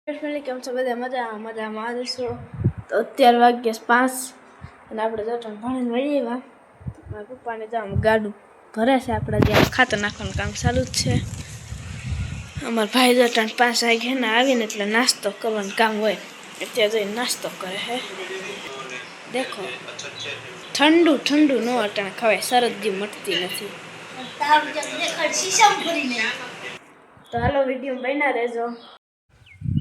Family કેમ છો બધા મજામાં જશો તો અત્યારે વાગ્યા 5 અને આપણે જટણ ભણીને વળી આવ્યા મારા પપ્પાને જામ ગાડું ભરે છે આપણે જ્યાં ખાતર નાખવાનું કામ ચાલુ જ છે અમારા ભાઈ જટણ 5 વાગ્યા ને આવીને એટલે નાસ્તો કરવાનું કામ હોય અત્યારે જઈને નાસ્તો કરે છે દેખો ઠંડુ ઠંડુ ન અટાણે ખવાય શરદી મટતી નથી તો હાલો વિડીયો બન્યા રહેજો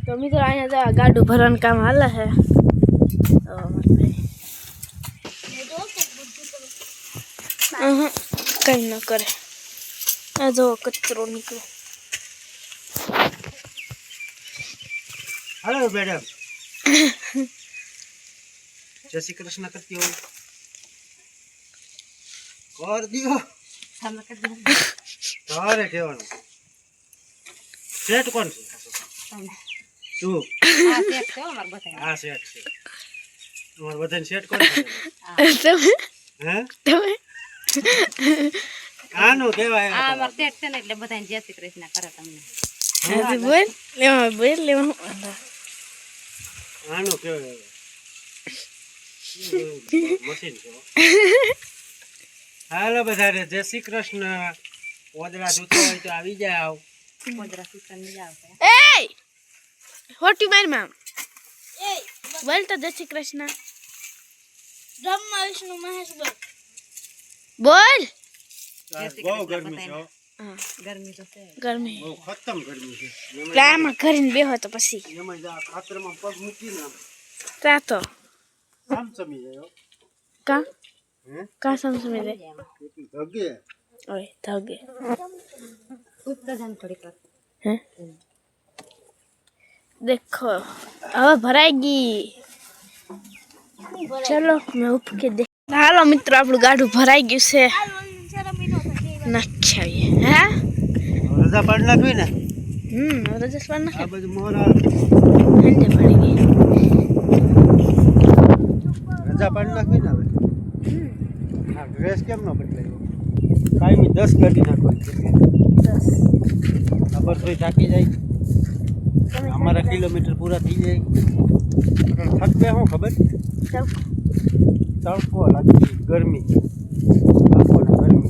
તો મિત્રો અહીંયા જા ગાડું ભરવાનું કામ હાલે છે કઈ ન કરે આ જો કચરો નીકળે हेलो मैडम जय श्री कृष्ण करती हो कर दियो तारे केवन सेट कौन तू आ सेट छे हमर बताय आ सेट छे हमर बताय सेट कौन તમે हैं તમે આનો કેવાય આ અમાર સેટ છે ને એટલે બધાને જય શ્રી કૃષ્ણ કરે તમને આજે બોલ લેવા આનો કેવાય મશીન છે હાલો બધાને જય શ્રી કૃષ્ણ ઓદરા જોતો હોય તો આવી જાવ મોદરા સિસ્ટમ ની જાવ છે એ હોટી માર મામ એ બોલ તો જય શ્રી કૃષ્ણ બ્રહ્મા વિષ્ણુ મહેશ બોલ બહુ ગરમી છે ગરમી તો છે ગરમી બહુ ખતમ ગરમી છે પ્લામાં કરીને બેહો તો પછી એમાં જા ખાતરમાં પગ મૂકીને રાતો આમ સમી જાય કા હે કા સમસમી દે એટલી ધગે ઓય ધગે ઉત્તર જન થોડી કર હે देखो अब भराएगी चलो मैं उठ के देख हालो मित्रों આપણું ગાડું ભરાઈ ગયું છે નાખ્યા હે રજા પાડ નાખવી ને રજા પાડ નાખ આ બધું મોરા ઠંડે પડી ગઈ રજા પાડ નાખવી ને હવે હા ડ્રેસ કેમ ન બદલાયો કાયમી 10 કાઢી નાખવાની 10 ખબર તો થાકી જાય हमारा किलोमीटर पूरा थी जाए थक गए हूँ खबर तड़को लगती गर्मी तड़को ने गर्मी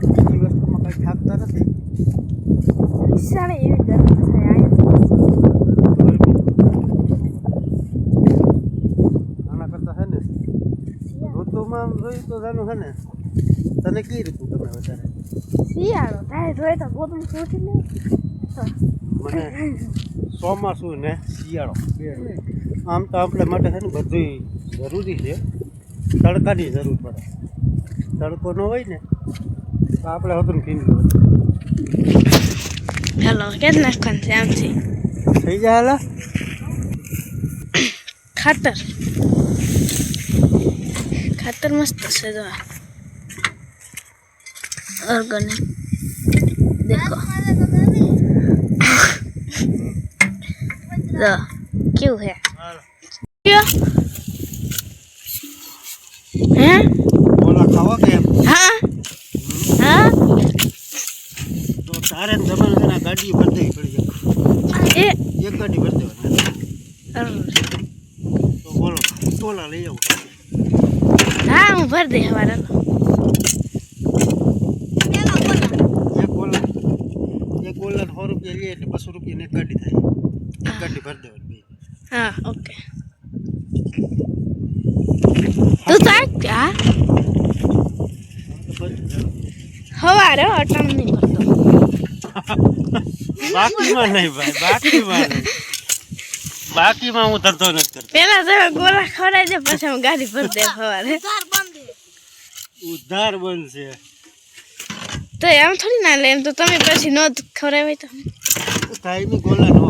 बीजी वस्तु में कई थाकता नहीं सारे ये गर्मी से आए गर्मी आना करता है ने ऋतु में रोई तो जानो है ने तने की ऋतु तमे बतारे શિયાળો થાય જોઈ તો ગોતમ સોચી લે મને ચોમાસું ને શિયાળો આમ તો આપણે માટે છે ને બધું જરૂરી છે તડકાની જરૂર પડે તડકો ન હોય ને તો આપણે હતું પીંડું હેલો કે નાખવાનું છે આમથી થઈ જાય હાલા ખાતર ખાતર મસ્ત છે જો ऑर्गेनिक देखो तो क्यों है क्यों हैं બોલા ખાવા કે हाँ हाँ તો તારે ને તમારે છે ને ગાડી ભરી દેવી પડી જાય ए એક ગાડી ભરી દેવાની તો બોલો તોલા લઈ આવો हाँ हूँ भर दे हमारा એક બોલા 100 રૂપિયા લે એટલે 200 રૂપિયા એક ગાડી થાય એક ગાડી ભરી દેવાની हाँ ओके तू ताक क्या हवारे अटन नहीं करतो બાકીમાં નહીં ભાઈ બાકીમાં હું ધરતો નથી કરતો પેલા તો ગોલા ખવડાવી દે પછી હું ગાડી ભર દે હવારે ઉધાર બનશે તો એમ થોડી ના લે એમ તો તમે પછી નો ખવડાવી તો ટાઈમી ગોલા નો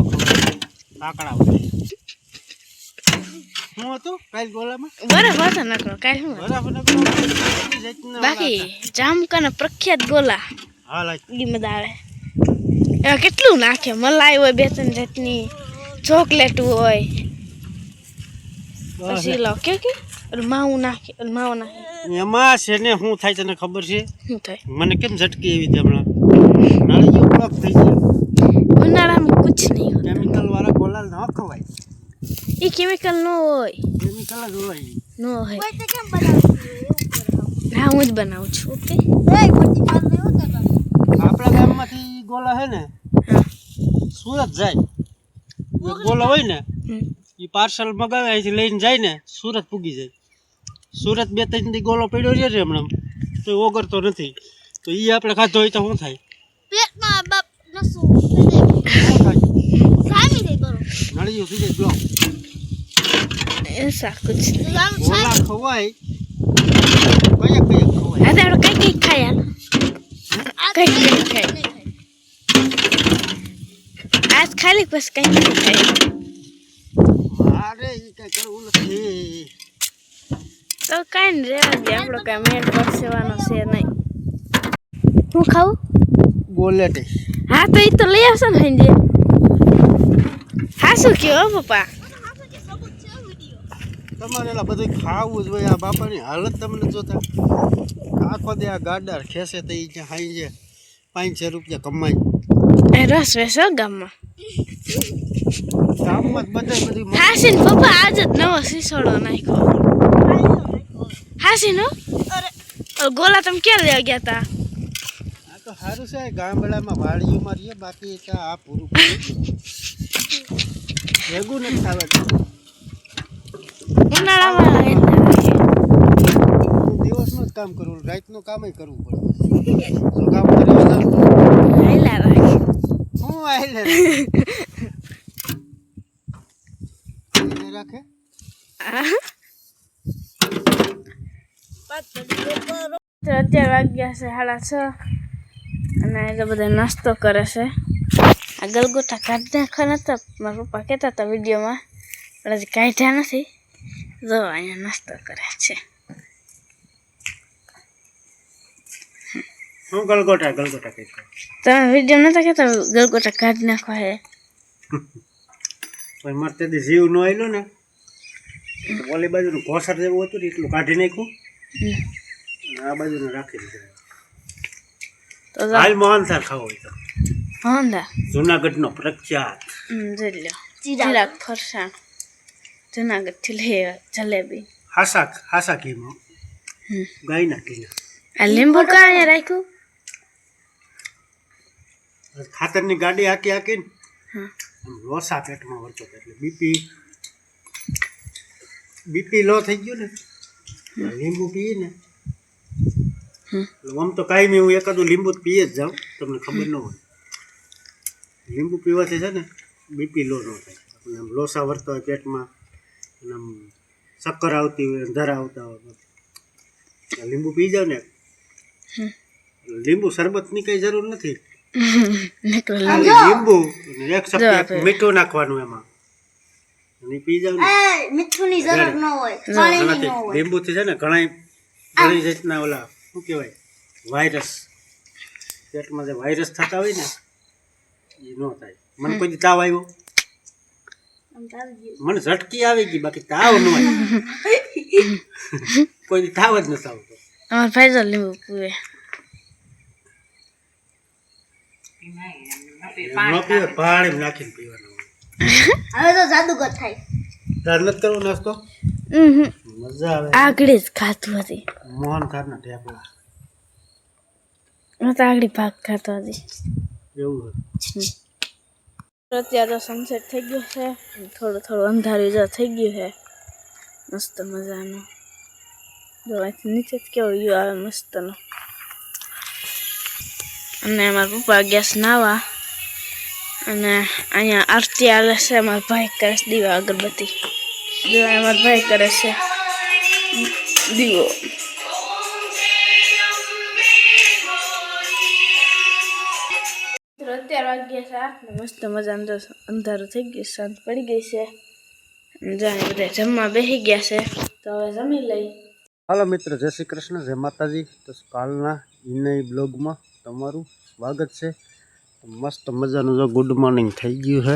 કાકડા હોય હું હતું કાલ ગોલામાં બરાબર તો નકરો કાઈ હું બરાબર બાકી જામકાના પ્રખ્યાત ગોલા હા લાગ ગીમદ આવે એમાં કેટલું નાખે મલાઈ હોય 2-3 જાતની ચોકલેટ હોય પછી લો કે માવું નાખે એમાં છે ને શું થાય તને ખબર છે શું થાય મને કેમ ઝટકી એવી હમણાં નાળી જેવું બ્લોક થઈ જાય ઉનાળામાં कुछ એ કેમિકલ નો હોય કેમિકલ જ હોય. નો હોય કોઈ તે કેમ બનાવતી હોય એવું કરો. હા હું જ બનાવું છું ઓકે એ પછી માર લેવો તો આપણા ગામમાંથી ગોલા છે ને સુરત જાય. એક ગોલો હોય ને એ પાર્સલ મગાવે અહીંથી લઈને જાય ને સુરત પૂગી જાય. સુરત 2-3 દી ગોલો પડ્યો છે હમણાં તો ઓગળતો નથી. તો એ આપણે ખાધો હોય તો શું થાય? પેટમાં બાપ નસું થઈ જાય. શું થાય? સામી થઈ કરો. નળિયું થઈ જાય બ્લોક. ऐसा कुछ नहीं આમ ગોલા ખવાય કયા ખવાય? आता है कहीं कहीं खाया कहीं कहीं खाया आज खाली बस कहीं कहीं खाया મારે એ કઈ કરવું નથી. तो कहीं नहीं रह गया आप लोग का मेन परसेवानो से नहीं હું ખાઉં ગોલેટી હા તો એ તો લઈ આવશો ને હિન્દી હા શું કયો પપ્પા તમારે એલા બધું ખાવું જ હોય. આ બાપાની હાલત તમને જોતા આખો દે આ ગાડાર ખેસે તો એ જ્યાં હાઈ છે 500 રૂપિયા કમાય. એ રસ વેસો ગામમાં ગામમાં જ બધું હાસીન પપ્પા આજ જ નવો સીસોડો નાખ્યો હાસીનો ગોલા તમે ક્યાં લેવા ગયા તા આ તો સારું છે. ગામડામાં વાડીઓમાં રહીએ બાકી તો આ પૂરું ભેગું નથી થવા દે. ઉનાળામાં દિવસનું જ કામ કરવું, રાતનું કામ કરવું પડે. જો ગામમાં રહેવા જાવ તો હેલા રાખે હું આયલે રાખે. તો અત્યારે વાગ્યા છે 6:30 અને એ બધા નાસ્તો કરે છે. આ ગલગોટા કાઢી નાખવાના હતા મારા પપ્પા કહેતા હતા વિડીયોમાં પણ હજી કાઢ્યા નથી. જો અહીંયા નાસ્તો કરે છે. હું ગલગોટા કઈ તમે વિડીયો નતા કહેતા ગલગોટા કાઢી નાખવા હે પણ મારે તે જીવ ન આવેલો ને તો ઓલી બાજુનું ઘોસર જેવું હતું ને એટલું કાઢી નાખ્યું અને આ બાજુને રાખી દીધું. તો હાલ મોહનથાળ ખાવો હોય તો હોંદા જુનાગઢનો પ્રખ્યાત જોઈ લો ચિરાગ ફરસાણ જુનાગઢથી લે જલેબી હાસા ઘીમાં ગાયના ઘીના. આ લીંબુ કાંઈ રાખ્યું ખાતરની ગાડી હાકીને હા લોસા પેટમાં વળતો એટલે બીપી લો થઈ ગયું ને લીંબુ પીએ ને આમ તો કાંઈ હું એકાદું લીંબુ પીએ જ જાઉં. તમને ખબર ન હોય લીંબુ પીવાથી છે ને બીપી લો ન થાય. આપણને આમ લોસા વળતા હોય પેટમાં અને આમ ચક્કર આવતી હોય અંધારા આવતા હોય લીંબુ પી જાવ ને. લીંબુ શરબતની કઈ જરૂર નથી. લીંબુ એક ચપટી મીઠું નાખવાનું એમાં અને પી જાવ ને. મીઠુંની જરૂર ન હોય પાણીની ન હોય. લીંબુથી છે ને ઘણી જાતના ઓલા શું કહેવાય વાયરસ પેટમાં જે વાયરસ થતા હોય ને એ ન થાય. મને કોઈ તાવ આવ્યો મને ઝટકી આવી ગઈ બાકી તાવ ન આવ્યો. કોઈ તાવ જ નથી આવતો. અમાર ભાઈ તો લીંબુ પીવે ન પીવે પાણી નાખીને પીવાનું. હવે તો જાદુગર થાય. તાર નથી કરવો નાસ્તો મજા આવે. આગળ જ ખાતું હતી મોહનથાળના ઢેપલા હું તો આગળ ભાગ ખાતો હતી. એવું અત્યારે તો સનસેટ થઈ ગયો છે થોડું અંધારું જો થઈ ગયું છે મસ્ત મજાનું. જો અહીંથી નીચે જ કેવો વ્યૂ આવે મસ્તનો. અને મારા પપ્પા ગયા નાવા અને અહીંયા આરતી આવે છે. મારા ભાઈ કરે છે દીવા અગરબત્તી. જો મારા ભાઈ કરે છે દીવો. અત્યારે વાગ્યા છે 8 મસ્ત મજાનું અંધારું થઈ ગયું સાંજ પડી ગઈ છે. જાણે બધા જમવા બેસી ગયા છે તો હવે જમી લઈ. હાલો મિત્ર, જય શ્રી કૃષ્ણ, જય માતાજી. તો કાલના ઇનઈ બ્લોગમાં તમારું સ્વાગત છે. મસ્ત મજાનું જો ગુડ મોર્નિંગ થઈ ગયું છે.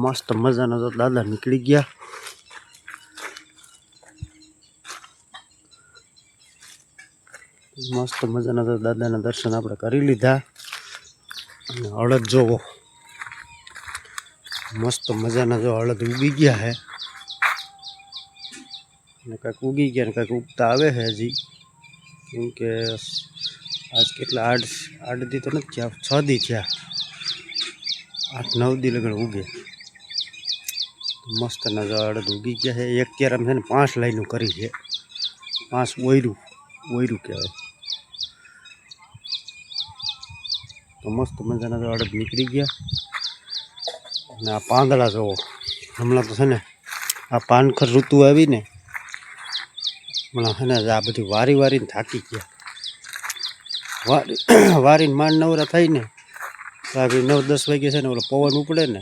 મસ્ત મજાનો જો દાદા નીકળી ગયા. મસ્ત મજાના તો દાદાના દર્શન આપણે કરી લીધા. અને અડદ જોવો મસ્ત મજાના જો હળદ ઉગી ગયા છે અને કાંઈક ઉગી ગયા ને કાંઈક ઉગતા આવે છે હજી, કેમ કે આજ કેટલા 8 દી તો નથી થયા, 6 દી થયા, 8-9 દી લગન ઉગે. મસ્ત ના જો હળદ ઉગી ગયા છે. એક કેરામ છે ને 5 લાઈનો કરી છે, 5 ઓયરું કહેવાય. તો મસ્ત મજાના જો હળદ નીકળી ગયા. અને આ પાંદડા જોવો, હમણાં તો છે ને આ પાનખર ઋતુ આવીને હમણાં છે ને આ બધી વારીને થાકી ગયા. વારીને માંડ નવરા થાય ને તો આ 9-10 વાગે છે ને ઓલો પવન ઉપડે ને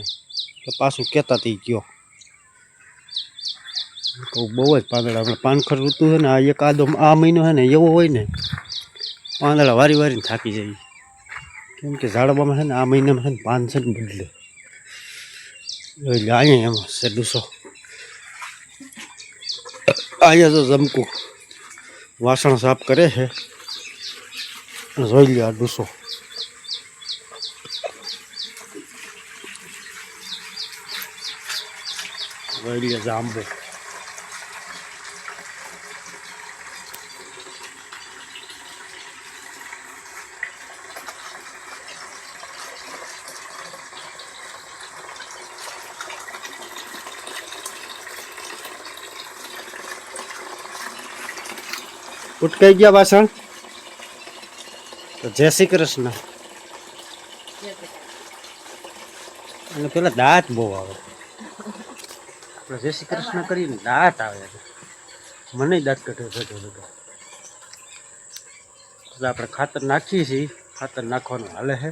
તો પાછું કહેતા થઈ ગયો. તો બહુ જ પાંદડા હમણાં પાનખર ઋતુ છે ને આ મહિનો છે ને એવો હોય ને પાંદડા વારીને થાકી જાય. કેમ કે ઝાડવામાં છે ને આ મહિનામાં છે ને પાન છે ને બદલે એટલે અહીંયા એમાં છે ડૂસો. અહીંયા તો જમકું વાસણ સાફ કરે છે, જોઈ લો આ ડૂસો. જોઈ લો જાંબુ. ઉટકાઈ ગયા વાસણ તો જય શ્રી કૃષ્ણ. અને પેલા દાંત બહુ આવે, આપણે જય શ્રી કૃષ્ણ કરીને દાંત આવે, મને દાંત કઢે બધો બધો. એટલે આપણે ખાતર નાખીએ છીએ, ખાતર નાખવાનું હાલે છે.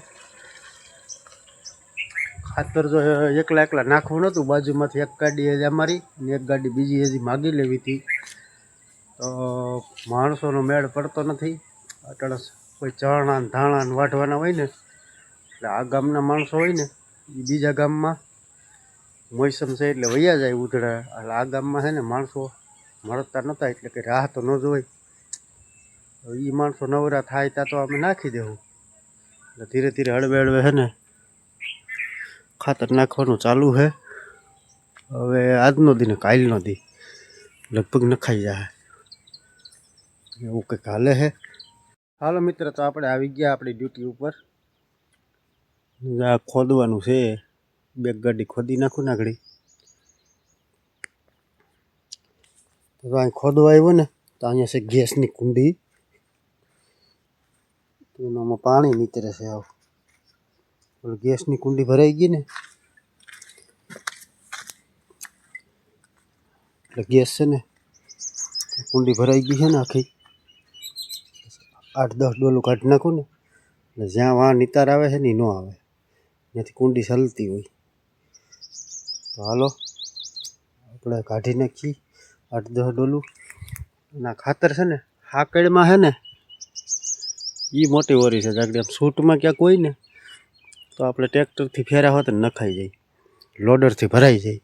ખાતર જો એકલા નાખવું નહોતું, બાજુમાંથી એક ગાડી હજી અમારી ને એક ગાડી બીજી હજી માગી લેવી હતી. તો માણસોનો મેળ પડતો નથી. અટણ કોઈ ચણા ને ધાણા ને વાઢવાના હોય ને એટલે આ ગામના માણસો હોય ને એ બીજા ગામમાં મોસમ છે એટલે વૈયા જાય ઉધડા. એટલે આ ગામમાં છે ને માણસો મળતા નહોતા, એટલે કે રાહ તો ન જોઈ. એ માણસો નવરા થાય ત્યાં તો અમે નાખી દેવું. એટલે ધીરે ધીરે હળવે છે ને ખાતર નાખવાનું ચાલુ છે. હવે આજનો દી ને કાલનો દી લગભગ નખાઈ જાય એવું કંઈક હાલે છે. હાલો મિત્ર, તો આપણે આવી ગયા આપણી ડ્યુટી ઉપર. આ ખોદવાનું છે, 2 ગાડી ખોદી નાખું ને આગળ. તો અહીં ખોદવા આવ્યો ને તો અહીંયા છે ગેસની કુંડી, તો એનામાં પાણી નીતરે છે. આવું ગેસની કુંડી ભરાઈ ગઈ ને એટલે ગેસ છે ને કુંડી ભરાઈ ગઈ છે ને આખી. 8-10 ડોલું કાઢી નાખું ને એટલે જ્યાં વાં નિતાર આવે છે ને ન આવે, ત્યાંથી કુંડી સલતી હોય. તો હાલો આપણે કાઢી નાખીએ 8-10 ડોલું. અને ખાતર છે ને હાકડમાં છે ને એ મોટી ઓરી છે. જાગડી આમ છૂટમાં ક્યાંક હોય ને તો આપણે ટ્રેક્ટરથી ફેરા હોત ને નખાઈ જાય, લોડરથી ભરાઈ જાય.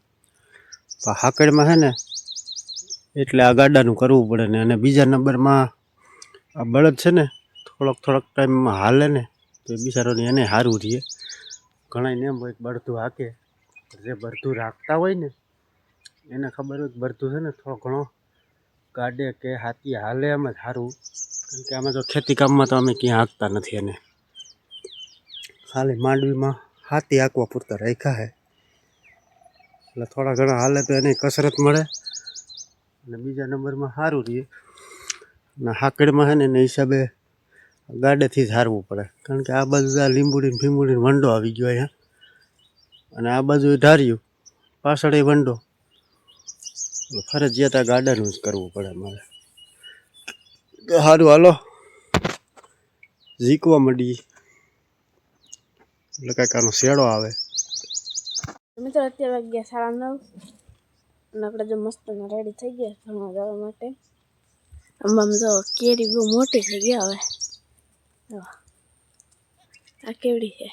તો હાકડમાં છે ને એટલે આ ગાડાનું કરવું પડે ને. અને બીજા નંબરમાં આ બળદ છે ને થોડોક ટાઈમમાં હાલે ને તો એ બિચારોને એને સારું રહીએ. ઘણાને એમ હોય બળતું હાકે, જે બળતું રાખતા હોય ને એને ખબર હોય કે બળતું છે ને થોડો ઘણો ગાડે કે હાથી હાલે એમ જ સારું. કારણ કે આમાં જો ખેતી કામમાં તો અમે ક્યાં હાંકતા નથી. એને ખાલી માંડવીમાં હાથી હાંકવા પૂરતા રાખ્યા છે. એટલે થોડા ઘણા હાલે તો એને કસરત મળે અને બીજા નંબરમાં સારું રહીએ. અને હાકડમાં છે ને એના હિસાબે ગાડેથી જ હારવું પડે. કારણ કે આ બાજુ આ લીંબુડીને ફીંબુડીને વંડો આવી ગયો અહીંયા, અને આ બાજુ ઢાર્યું, પાછળ એ વંડો. ફરજિયાત આ ગાડાનું જ કરવું પડે મારે. સારું હાલો ઝીકવા માંડીએ એટલે કાંઈક આનો શેડો આવે. મિત્રો અત્યારે વાગ્યા 9:30 અને આપણે જો મસ્ત રેડી થઈ ગયા ભણવા જવા માટે. આમ જો કેરી બહુ મોટી થઈ ગયા. હવે આ કેવડી છે,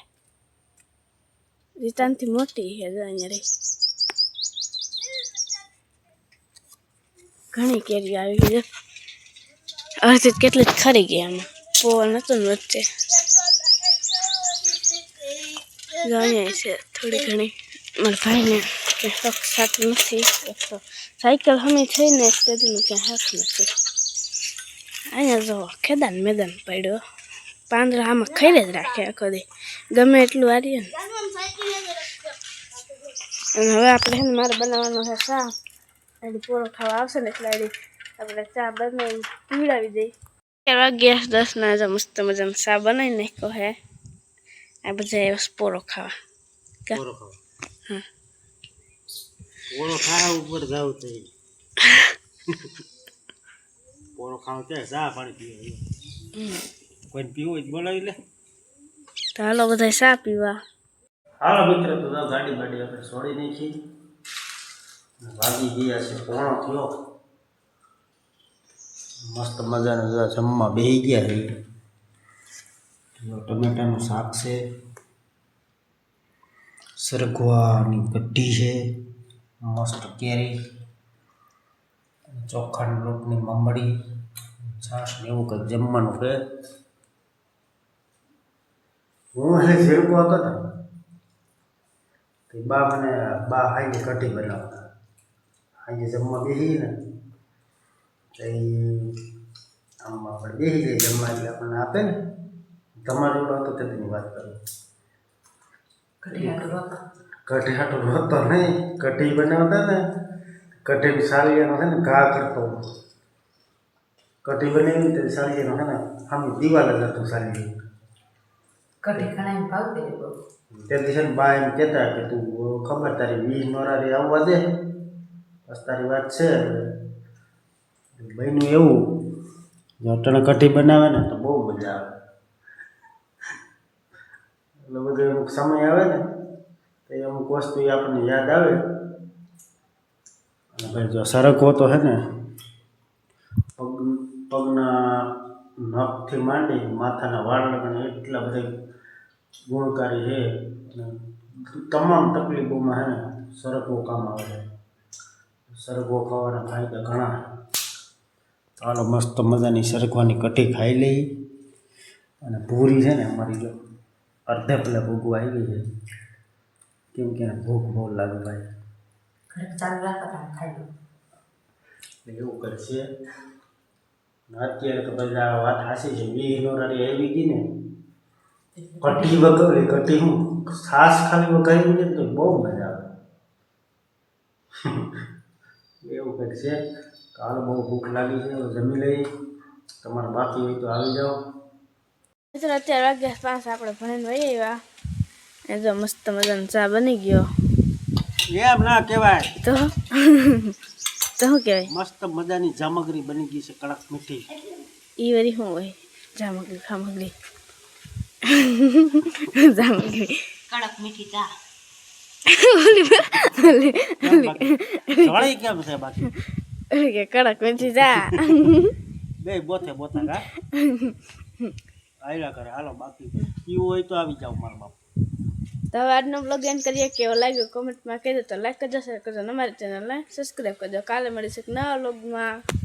રીતાનથી મોટી છે. જો અહીંયા રહી ઘણી કેરી આવી ગઈ. અડધી કેટલી જ ખરી ગઈ. આમાં પવન હતો ને વચ્ચે. જો અહીંયા છે થોડી ઘણી મારા ભાઈને ક્યાં શોખ સાથ નથી. એક તો સાયકલ હમી થઈને તેનું ક્યાં હાથ નથી. અહીંયા જો ખેદાન મેદાન પડ્યો. પાંદડા આમાં ખાઈ જ રાખે આખો દી ગમે એટલું વારીએ ને. અને હવે આપણે છે ને મારે બનાવવાનો છે ચા. એડી પોરો ખાવા આવશે ને એટલે એડી આપણે ચા બનાવી પીવડાવી દઈ. 11:10 જો મસ્ત મજાનો ચા બનાવી નાખ્યો હે. આ બધા પોરો ખાવા. પોરો ખાવ પોરો ખાવા ઉપર જાવ તો પોરો ખાવ કે ચા પાણી પીવે કોઈ પીવું હોય બોલાવી લે. તો હાલો બધા ચા પીવા. હાલો મિત્રો તો ગાડી બાડી આપણે છોડી નાખી. વાગી ગયા છે 1:30 મસ્ત મજાના જમવા બેસી ગયા છે. ટમેટાનું શાક છે, સરગવાની કઢી છે, મસ્ત કેરી, ચોખાના લોટની મમડી, છાશ ને એવું કંઈક જમવાનું છે. હું હે શેરકો હતો ને બા મને બા હાઈ કઢી બનાવતા. હાઈ જમવા બેસી ને તો આમ આપણે બેસી જઈએ જમવા એટલે આપણને આપે ને. તમારો એવડો હતો તેની વાત કરું. કઢી હાટો રોતો નહીં. કઢી બનાવતા ને કઢી સાળીયાનો છે ને ઘા કરતો. કઢી બનાવી તે સાળીયાનો છે ને આમ દિવાલ જ હતું સાળીયા. કઢી ખાઈને ભાવતી તે દિવસે બા એમ કહેતા કે તું ખબર તારી 20 નોરારી આવવા દે બસ તારી વાત છે. બહેનું એવું જો અટાણે કઢી બનાવે ને તો બહુ મજા આવે. એટલે બધો અમુક સમય આવે ને તો એ અમુક વસ્તુ આપણને યાદ આવે. અને ભાઈ જો સરગવો તો છે ને પગના નખથી માંડી માથાના વાળ લગન એટલા બધા ગુણકારી છે. તમામ તકલીફોમાં છે ને સરગવો કામ આવે છે. સરગવો ખાવાના ફાયદા ઘણા. ચાલો મસ્ત મજાની સરગવાની કઢી ખાઈ લઈ. અને પૂરી છે ને અમારી જો અડધે પેલા ભૂગવા આવી ગઈ છે. કેમ કે એને ભૂખ બહુ લાગે ભાઈ. ચાલુ રાખો ખાઈ લો. એવું કરશે. અત્યારે તો બધા આ વાત હાસી છે. 20 નોરારી આવી ગઈ ને કઢી વગર કઢી હું છાશ ખાલી વગાડી ને તો બહુ મજા આવે. એવું કરશે. કાલ બહુ ભૂખ લાગી છે. જમી લઈ. તમારે બાકી હોય તો આવી જાઓ. મિત્રો અત્યારે 5 આપણે ભણીને વહી આવ્યા. એ જો મસ્ત મજાનો ચા બની ગયો. એમ ના કહેવાય તો શું કહેવાય? મસ્ત મજાની જામગરી બની ગઈ છે કડક મીઠી. ઈ વરી શું હોય? જામગરી ખામગરી જામગરી કડક મીઠી ચા. વળી કેમ છે બાકી કે કડક મીઠી ચા બે બોથે બોથા કા આયલા કરે. હાલો બાકી પીવું હોય તો આવી જાવ મારા બાપ. તો હવે આજનો બ્લોગ એન્ડ કરીએ. કેવો લાગ્યો કોમેન્ટમાં કહેજો. તો લાઈક કરજો, શેર કરજો, અમારી ચેનલને સબસ્ક્રાઈબ કરજો. કાલે મળીશું એક નવા બ્લોગમાં.